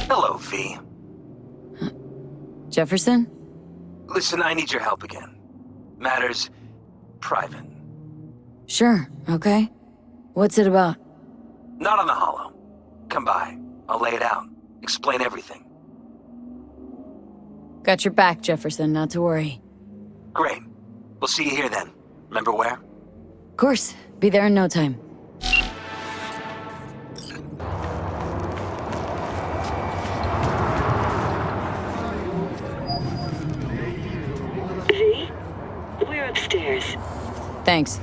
Hello, V. Jefferson? Listen, I need your help again. Matters private. Sure, okay. What's it about? Not on the holo. Come by. I'll lay it out. Explain everything. Got your back, Jefferson, not to worry. Great. We'll see you here then. Remember where? Of course, be there in no time. V? We're upstairs. Thanks.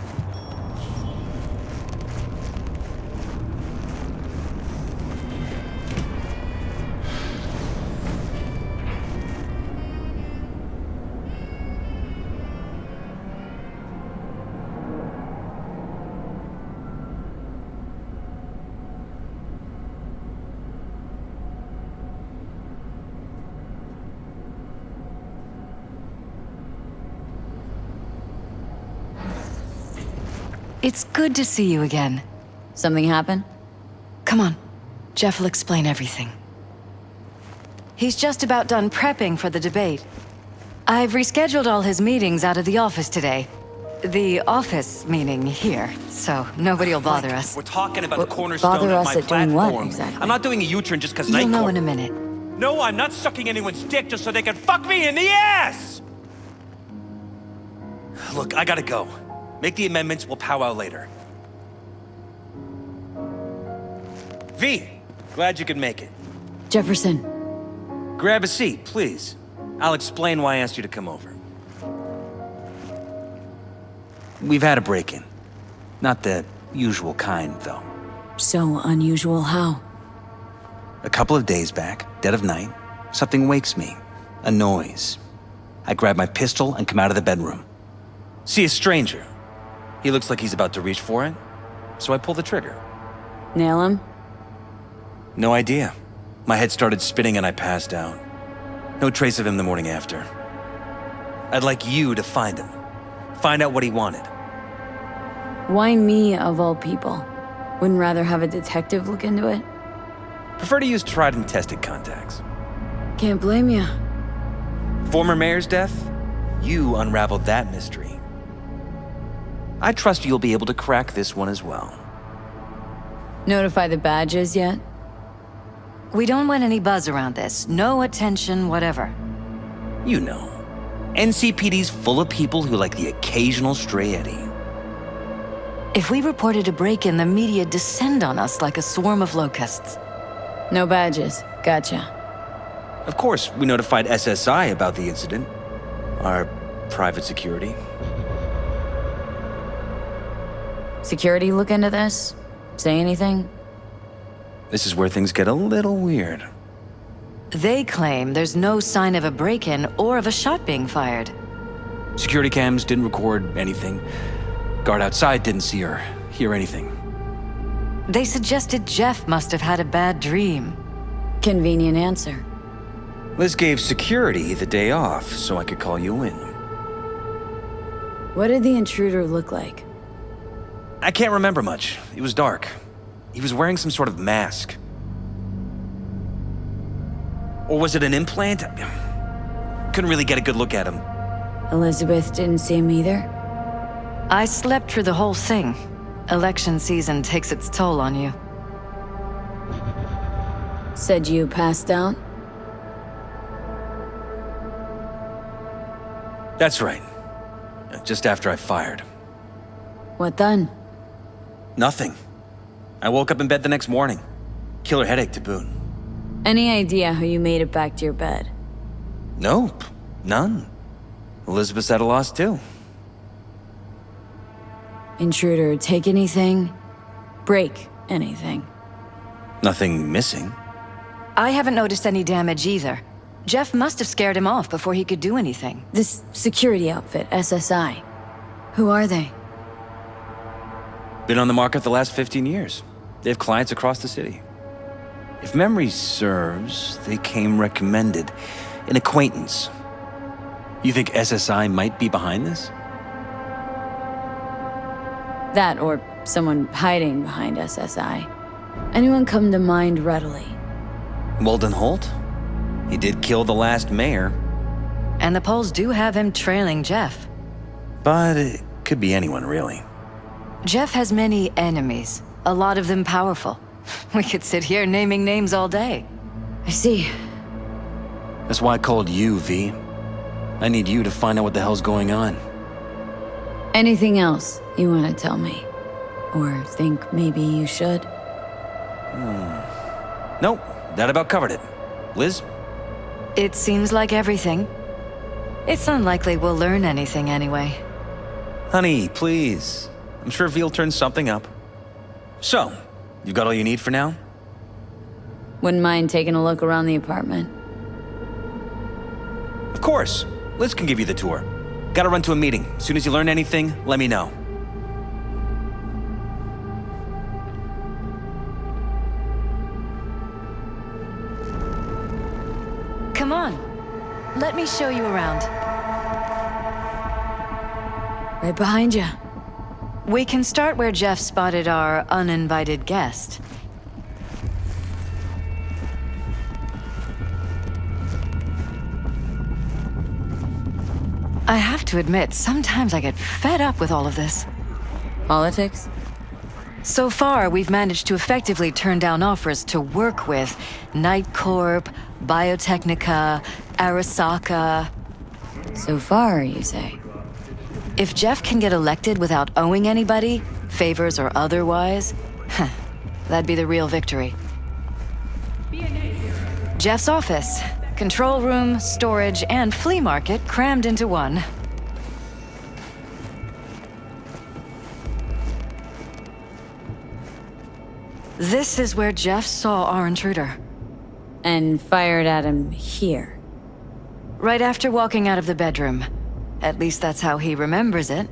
It's good to see you again. Something happen? Come on. Jeff will explain everything. He's just about done prepping for the debate. I've rescheduled all his meetings out of the office today. The office meaning here, so nobody will bother us. We're talking about the Bother cornerstone of us my at doing what, platform. exactly? I'm not doing a U-turn just because You'll Night know Court... in a minute. No, I'm not sucking anyone's dick just so they can fuck me in the ass! Look, I gotta go. Make the amendments, we'll powwow later. V, glad you could make it. Jefferson. Grab a seat, please. I'll explain why I asked you to come over. We've had a break-in. Not the usual kind, though. So unusual how? A couple of days back, dead of night, something wakes me. A noise. I grab my pistol and come out of the bedroom. See a stranger. He looks like he's about to reach for it, so I pull the trigger. Nail him? No idea. My head started spinning and I passed out. No trace of him the morning after. I'd like you to find him. Find out what he wanted. Why me, of all people? Wouldn't rather have a detective look into it? Prefer to use tried and tested contacts. Can't blame ya. Former mayor's death? You unraveled that mystery. I trust you'll be able to crack this one as well. Notify the badges yet? We don't want any buzz around this. No attention, whatever. You know, NCPD's full of people who like the occasional stray eddy. If we reported a break-in, the media descend on us like a swarm of locusts. No badges. Gotcha. Of course, we notified SSI about the incident. Our private security. Security look into this? Say anything? This is where things get a little weird. They claim there's no sign of a break-in or of a shot being fired. Security cams didn't record anything. Guard outside didn't see or hear anything. They suggested Jeff must have had a bad dream. Convenient answer. Liz gave security the day off so I could call you in. What did the intruder look like? I can't remember much. It was dark. He was wearing some sort of mask. Or was it an implant? Couldn't really get a good look at him. Elizabeth didn't see him either? I slept through the whole thing. Election season takes its toll on you. Said you passed out? That's right. Just after I fired. What then? Nothing. I woke up in bed the next morning. Killer headache to boot. Any idea how you made it back to your bed? Nope. None. Elizabeth's at a loss too. Intruder take anything? Break anything? Nothing missing. I haven't noticed any damage either. Jeff must have scared him off before he could do anything. This security outfit, SSI. Who are they? Been on the market the last 15 years. They have clients across the city. If memory serves, they came recommended. An acquaintance. You think SSI might be behind this? That or someone hiding behind SSI. Anyone come to mind readily? Walden Holt? He did kill the last mayor. And the polls do have him trailing Jeff. But it could be anyone, really. Jeff has many enemies, a lot of them powerful. We could sit here naming names all day. I see. That's why I called you, V. I need you to find out what the hell's going on. Anything else you want to tell me? Or think maybe you should? Nope, that about covered it. Liz? It seems like everything. It's unlikely we'll learn anything anyway. Honey, please. I'm sure V'll turn something up. So, you got all you need for now? Wouldn't mind taking a look around the apartment. Of course. Liz can give you the tour. Gotta run to a meeting. As soon as you learn anything, let me know. Come on. Let me show you around. Right behind you. We can start where Jeff spotted our uninvited guest. I have to admit, sometimes I get fed up with all of this. Politics? So far, we've managed to effectively turn down offers to work with Night Corp, Biotechnica, Arasaka. So far, you say? If Jeff can get elected without owing anybody, favors or otherwise, that'd be the real victory. Jeff's office, control room, storage, and flea market crammed into one. This is where Jeff saw our intruder. And fired at him here. Right after walking out of the bedroom. At least that's how he remembers it.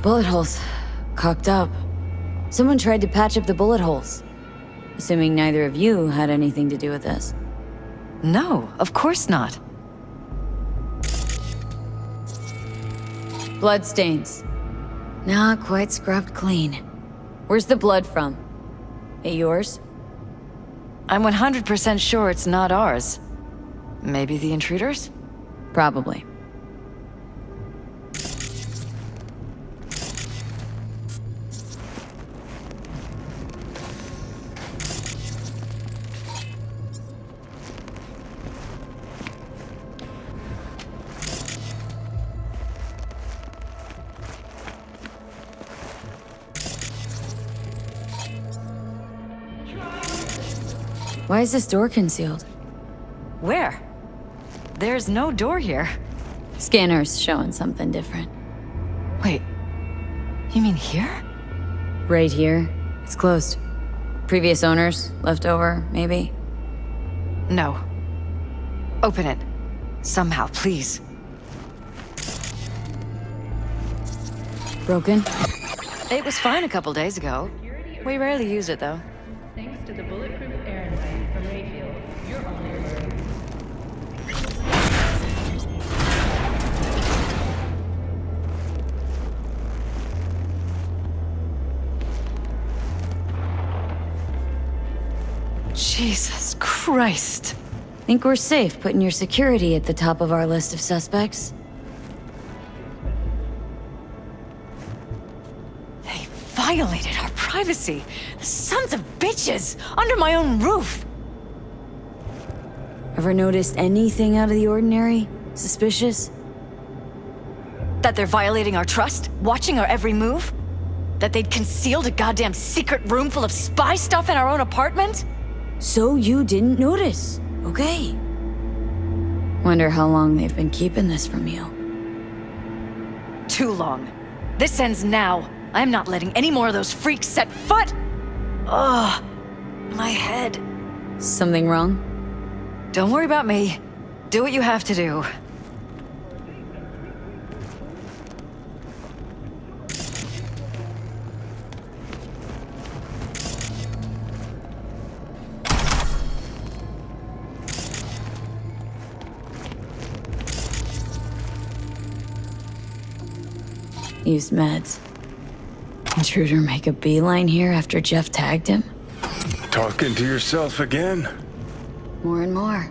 Bullet holes. Cocked up. Someone tried to patch up the bullet holes. Assuming neither of you had anything to do with this. No, of course not. Bloodstains. Not quite scrubbed clean. Where's the blood from? It yours? I'm 100% sure it's not ours. Maybe the intruders? Probably. Why is this door concealed? Where? There's no door here. Scanner's showing something different. Wait, you mean here? Right here. It's closed. Previous owners, left over, maybe? No. Open it. Somehow, please. Broken? It was fine a couple days ago. We rarely use it, though. Thanks to the bulletproof air invite from Mayfield, you're on your way. Jesus Christ. Think we're safe putting your security at the top of our list of suspects? They violated our privacy. The sons of bitches! Under my own roof! Ever noticed anything out of the ordinary? Suspicious? That they're violating our trust? Watching our every move? That they'd concealed a goddamn secret room full of spy stuff in our own apartment? So you didn't notice, okay? Wonder how long they've been keeping this from you. Too long. This ends now. I'm not letting any more of those freaks set foot! Ugh, my head. Something wrong? Don't worry about me. Do what you have to do. Used meds. Intruder make a beeline here after Jeff tagged him? Talking to yourself again? More and more.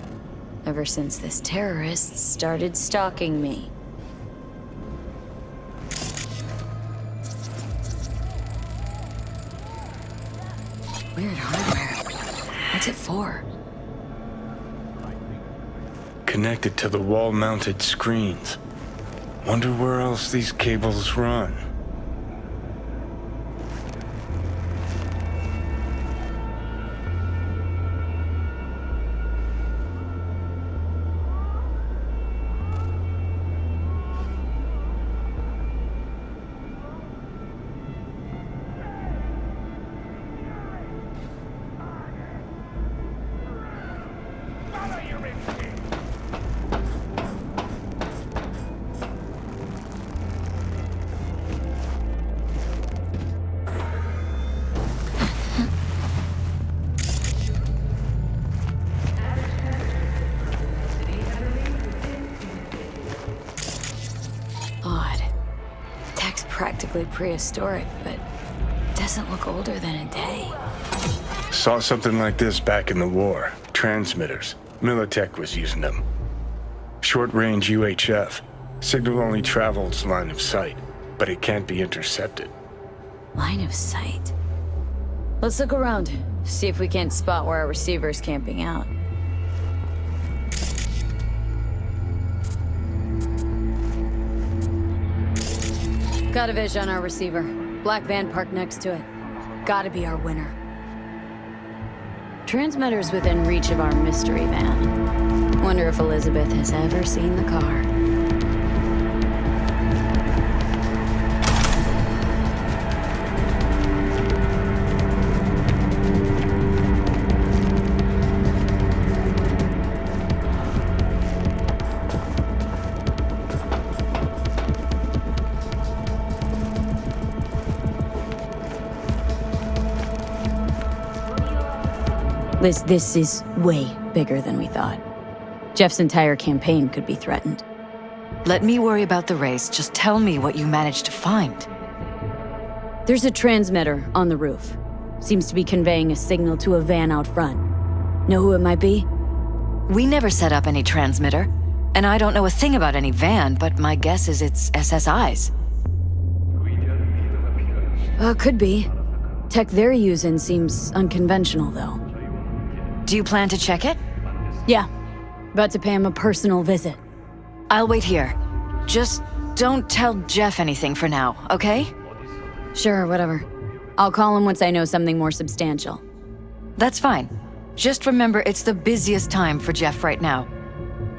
Ever since this terrorist started stalking me. Weird hardware. What's it for? Connected to the wall-mounted screens. Wonder where else these cables run. Odd. Tech's practically prehistoric, but doesn't look older than a day. Saw something like this back in the war. Transmitters. Militech was using them. Short-range UHF. Signal only travels line of sight, but it can't be intercepted. Line of sight. Let's look around. See if we can't spot where our receiver's camping out. Got a vision on our receiver. Black van parked next to it. Gotta be our winner. Transmitter's within reach of our mystery van. Wonder if Elizabeth has ever seen the car. Liz, this is way bigger than we thought. Jeff's entire campaign could be threatened. Let me worry about the race. Just tell me what you managed to find. There's a transmitter on the roof. Seems to be conveying a signal to a van out front. Know who it might be? We never set up any transmitter, and I don't know a thing about any van, but my guess is it's SSI's. Could be. Tech they're using seems unconventional, though. Do you plan to check it? Yeah. About to pay him a personal visit. I'll wait here. Just don't tell Jeff anything for now, okay? Sure, whatever. I'll call him once I know something more substantial. That's fine. Just remember it's the busiest time for Jeff right now.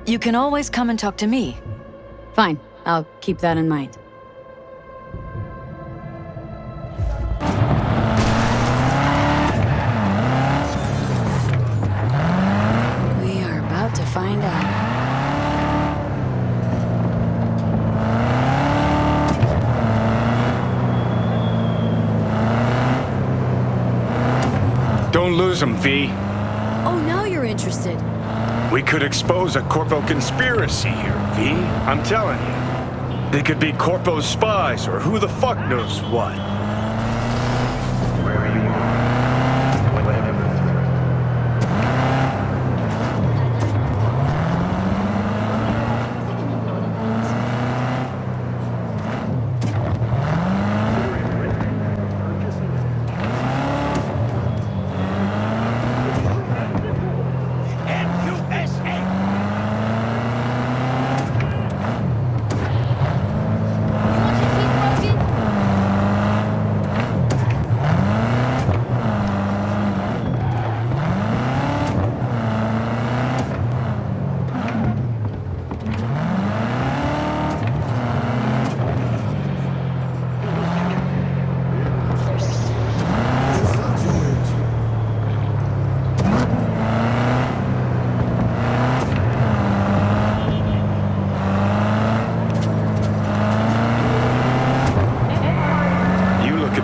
You can always come and talk to me. Fine. I'll keep that in mind. We are about to find out. Don't lose them, V. Oh, now you're interested. We could expose a Corpo conspiracy here, V. I'm telling you. They could be Corpo's spies or who the fuck knows what.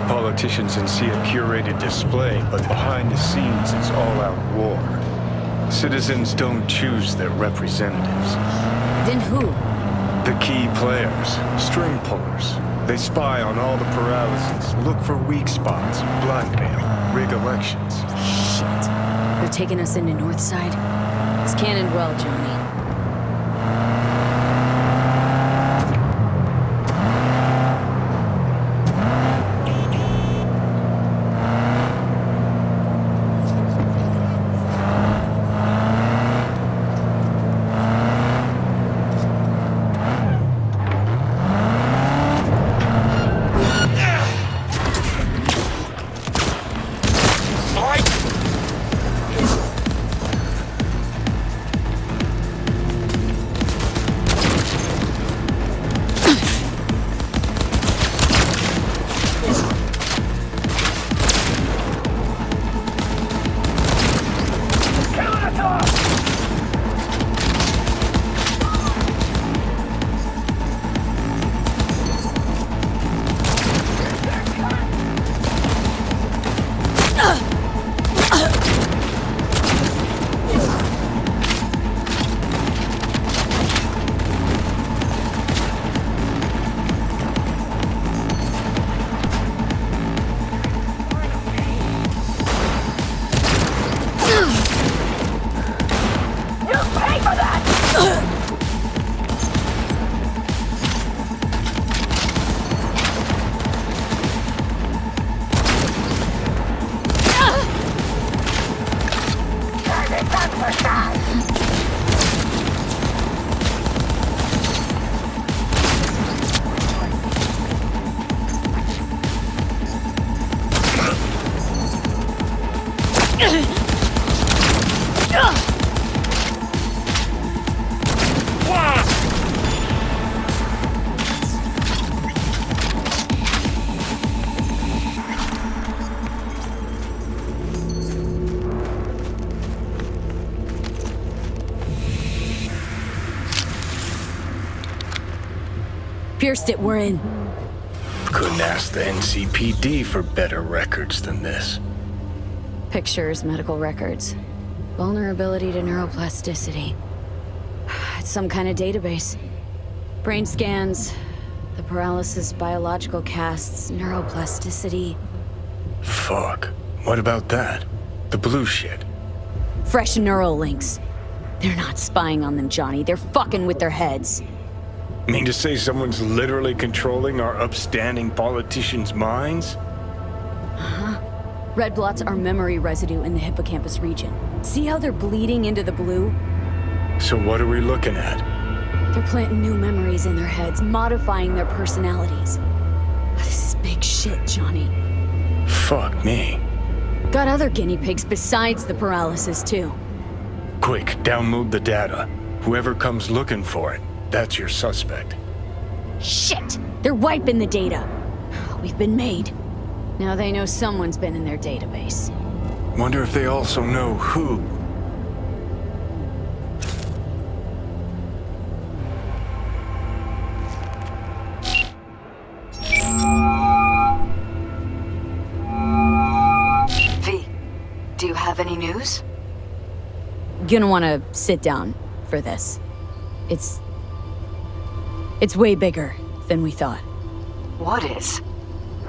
Politicians and see a curated display, but behind the scenes it's all-out war. Citizens don't choose their representatives. Then who? The key players, string pullers. They spy on all the paralysis, look for weak spots, blackmail, rig elections. Shit. They're taking us into Northside. It's cannoned well, Johnny. Pierced it, we're in. Couldn't ask the NCPD for better records than this. Pictures, medical records. Vulnerability to neuroplasticity. It's some kind of database. Brain scans, the paralysis biological casts, neuroplasticity. Fuck. What about that? The blue shit. Fresh neural links. They're not spying on them, Johnny. They're fucking with their heads. Mean to say someone's literally controlling our upstanding politicians' minds? Red blots are memory residue in the hippocampus region. See how they're bleeding into the blue? So what are we looking at? They're planting new memories in their heads, modifying their personalities. This is big shit, Johnny. Fuck me. Got other guinea pigs besides the paralysis, too. Quick, download the data. Whoever comes looking for it, that's your suspect. Shit! They're wiping the data. We've been made. Now they know someone's been in their database. Wonder if they also know who. V, do you have any news? Gonna wanna sit down for this. It's way bigger than we thought. What is?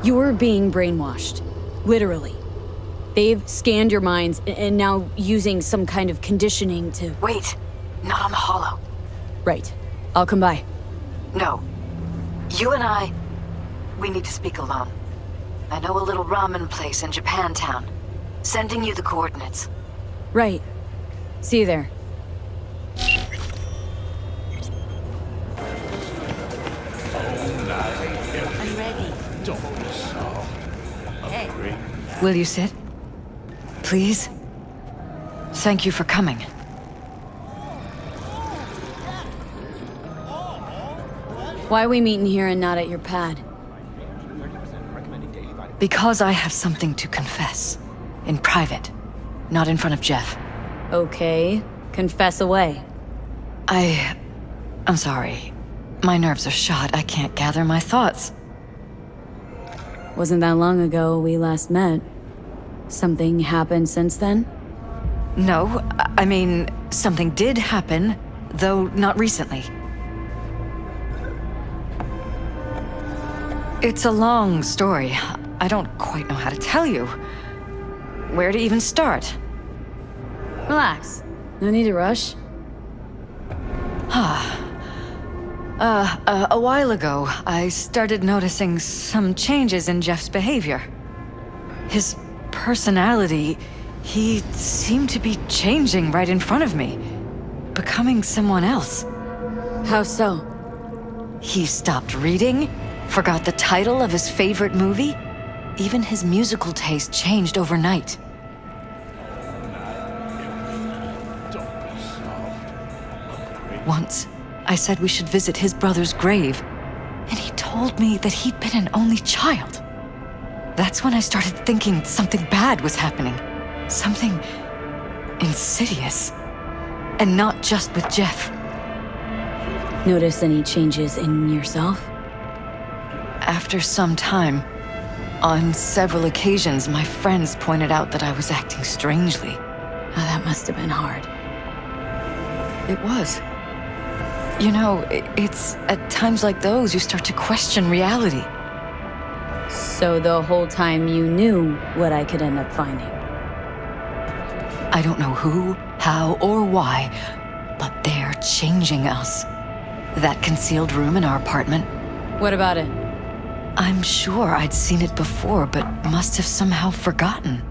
You're being brainwashed. Literally. They've scanned your minds and now using some kind of conditioning to... Wait, not on the holo. Right. I'll come by. No. You and we need to speak alone. I know a little ramen place in Japantown. Sending you the coordinates. Right. See you there. I'm ready. Will you sit? Please? Thank you for coming. Why are we meeting here and not at your pad? Because I have something to confess. In private. Not in front of Jeff. Okay. Confess away. I'm sorry. My nerves are shot. I can't gather my thoughts. Wasn't that long ago we last met. Something happened since then? No, I mean, something did happen, though not recently. It's a long story. I don't quite know how to tell you. Where to even start? Relax. No need to rush. A while ago, I started noticing some changes in Jeff's behavior. His personality, he seemed to be changing right in front of me, becoming someone else. How so? He stopped reading, forgot the title of his favorite movie. Even his musical taste changed overnight. Once, I said we should visit his brother's grave, and he told me that he'd been an only child. That's when I started thinking something bad was happening. Something insidious. And not just with Jeff. Notice any changes in yourself? After some time, on several occasions, my friends pointed out that I was acting strangely. Oh, that must have been hard. It was. You know, it's at times like those you start to question reality. So the whole time you knew what I could end up finding? I don't know who, how, or why, but they're changing us. That concealed room in our apartment. What about it? I'm sure I'd seen it before, but must have somehow forgotten.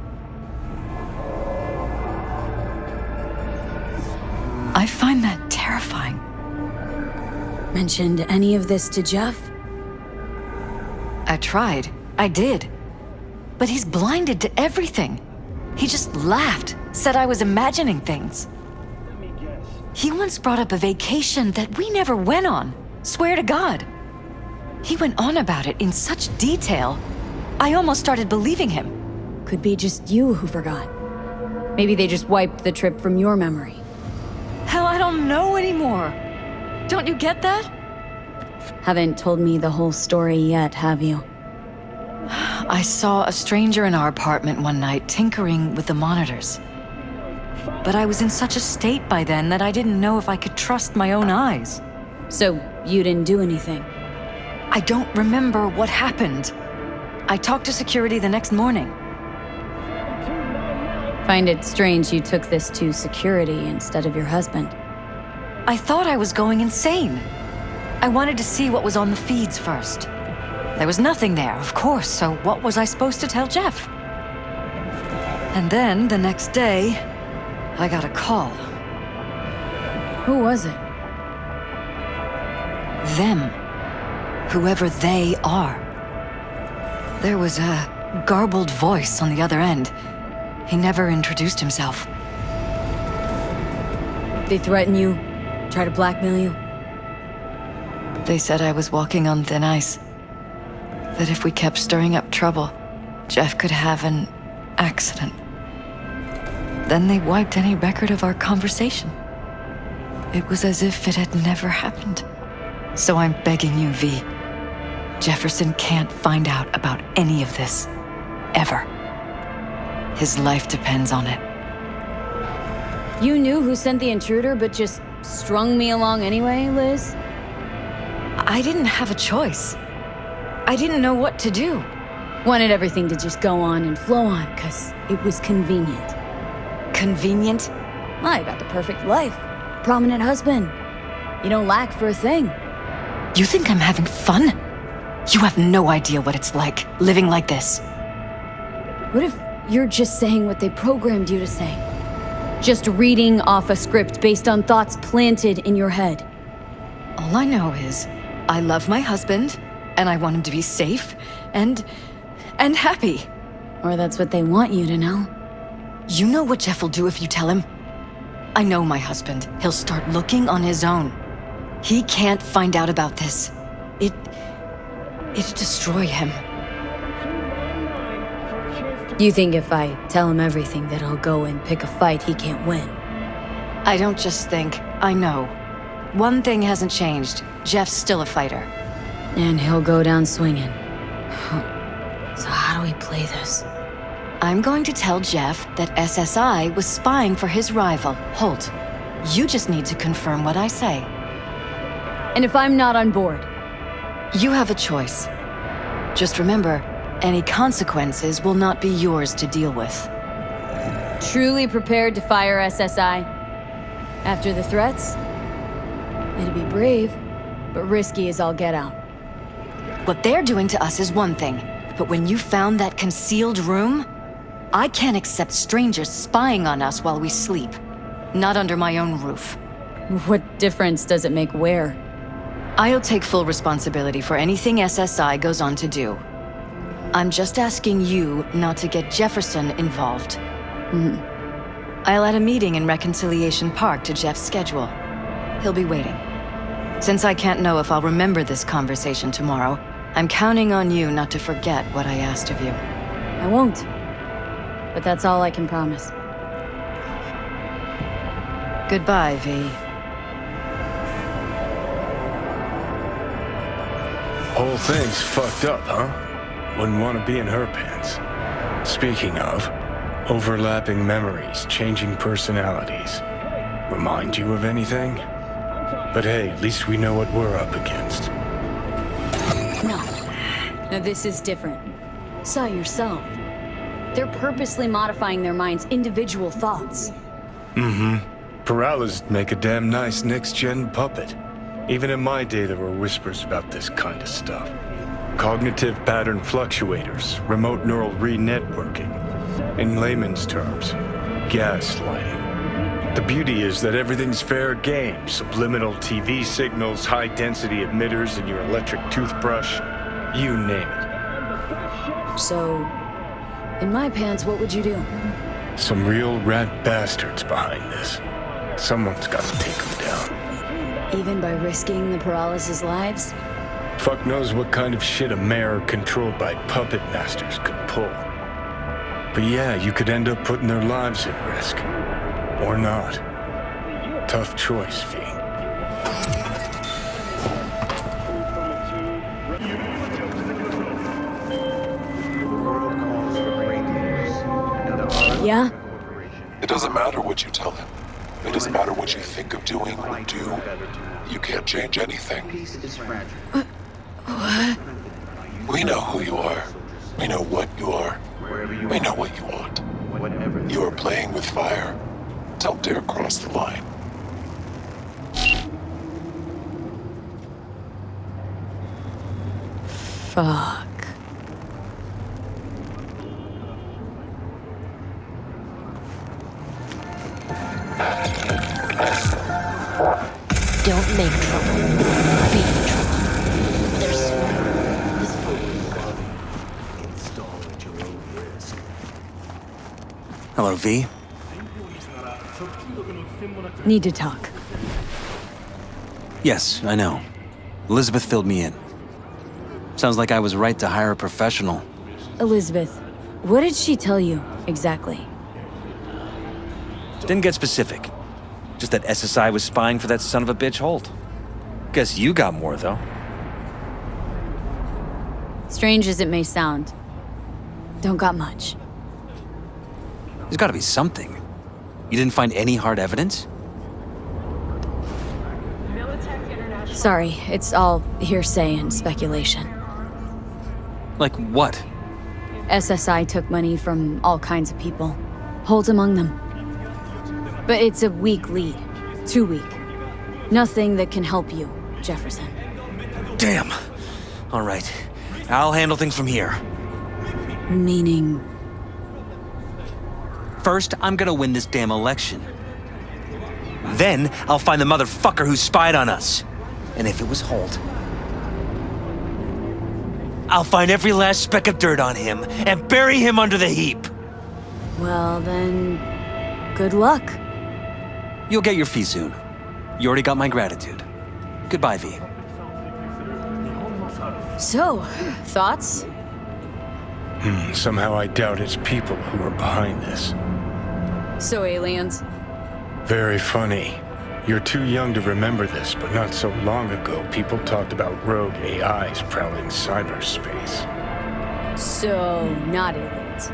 I find that terrifying. Mentioned any of this to Jeff? I tried. I did. But he's blinded to everything. He just laughed, said I was imagining things. He once brought up a vacation that we never went on. Swear to God. He went on about it in such detail, I almost started believing him. Could be just you who forgot. Maybe they just wiped the trip from your memory. Hell, I don't know anymore. Don't you get that? Haven't told me the whole story yet, have you? I saw a stranger in our apartment one night tinkering with the monitors. But I was in such a state by then that I didn't know if I could trust my own eyes. So you didn't do anything? I don't remember what happened. I talked to security the next morning. Find it strange you took this to security instead of your husband. I thought I was going insane. I wanted to see what was on the feeds first. There was nothing there, of course, so what was I supposed to tell Jeff? And then, the next day, I got a call. Who was it? Them. Whoever they are. There was a garbled voice on the other end. He never introduced himself. They threaten you? Try to blackmail you? They said I was walking on thin ice. That if we kept stirring up trouble, Jeff could have an accident. Then they wiped any record of our conversation. It was as if it had never happened. So I'm begging you, V. Jefferson can't find out about any of this. Ever. His life depends on it. You knew who sent the intruder, but just strung me along anyway, Liz? I didn't have a choice. I didn't know what to do. Wanted everything to just go on and flow on, because it was convenient. Convenient? I got the perfect life. Prominent husband. You don't lack for a thing. You think I'm having fun? You have no idea what it's like, living like this. What if you're just saying what they programmed you to say? Just reading off a script based on thoughts planted in your head. All I know is, I love my husband, and I want him to be safe, and happy. Or that's what they want you to know. You know what Jeff will do if you tell him? I know my husband. He'll start looking on his own. He can't find out about this. It'd destroy him. You think if I tell him everything that he'll go and pick a fight he can't win? I don't just think, I know. One thing hasn't changed. Jeff's still a fighter. And he'll go down swinging. So how do we play this? I'm going to tell Jeff that SSI was spying for his rival, Holt. You just need to confirm what I say. And if I'm not on board? You have a choice. Just remember, any consequences will not be yours to deal with. Truly prepared to fire SSI? After the threats? It'd be brave, but risky as all get out. What they're doing to us is one thing, but when you found that concealed room, I can't accept strangers spying on us while we sleep. Not under my own roof. What difference does it make where? I'll take full responsibility for anything SSI goes on to do. I'm just asking you not to get Jefferson involved. I'll add a meeting in Reconciliation Park to Jeff's schedule. He'll be waiting. Since I can't know if I'll remember this conversation tomorrow, I'm counting on you not to forget what I asked of you. I won't. But that's all I can promise. Goodbye, V. Whole thing's fucked up, huh? Wouldn't want to be in her pants. Speaking of, overlapping memories, changing personalities. Remind you of anything? But hey, at least we know what we're up against. No. Now this is different. Saw yourself. They're purposely modifying their minds' individual thoughts. Peralez make a damn nice next-gen puppet. Even in my day, there were whispers about this kind of stuff. Cognitive pattern fluctuators, remote neural re-networking. In layman's terms, gaslighting. The beauty is that everything's fair game. Subliminal TV signals, high-density emitters in your electric toothbrush. You name it. So, in my pants, what would you do? Some real rat bastards behind this. Someone's got to take them down. Even by risking the Peralez's lives? Fuck knows what kind of shit a mayor controlled by puppet masters could pull. But yeah, you could end up putting their lives at risk. Or not. Tough choice, V. Yeah? It doesn't matter what you tell him. It doesn't matter what you think of doing or do. You can't change anything. What? We know who you are. We know what you are. We know what you want. You are playing with fire. Don't dare cross the line. Fuck. Don't make trouble. Be trouble. There's this Hello, V. Need to talk. Yes, I know. Elizabeth filled me in. Sounds like I was right to hire a professional. Elizabeth, what did she tell you, exactly? Didn't get specific. Just that SSI was spying for that son of a bitch Holt. Guess you got more, though. Strange as it may sound, don't got much. There's gotta be something. You didn't find any hard evidence? Sorry, it's all hearsay and speculation. Like what? SSI took money from all kinds of people. Holt among them. But it's a weak lead. Too weak. Nothing that can help you, Jefferson. Damn. All right. I'll handle things from here. Meaning... First, I'm gonna win this damn election. Then, I'll find the motherfucker who spied on us. And if it was Holt, I'll find every last speck of dirt on him and bury him under the heap. Well then... good luck. You'll get your fee soon. You already got my gratitude. Goodbye, V. So, thoughts? Somehow I doubt it's people who are behind this. So aliens? Very funny. You're too young to remember this, but not so long ago, people talked about rogue AIs prowling cyberspace. So, not aliens.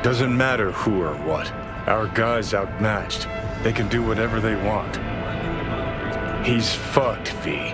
Doesn't matter who or what. Our guy's outmatched. They can do whatever they want. He's fucked, V.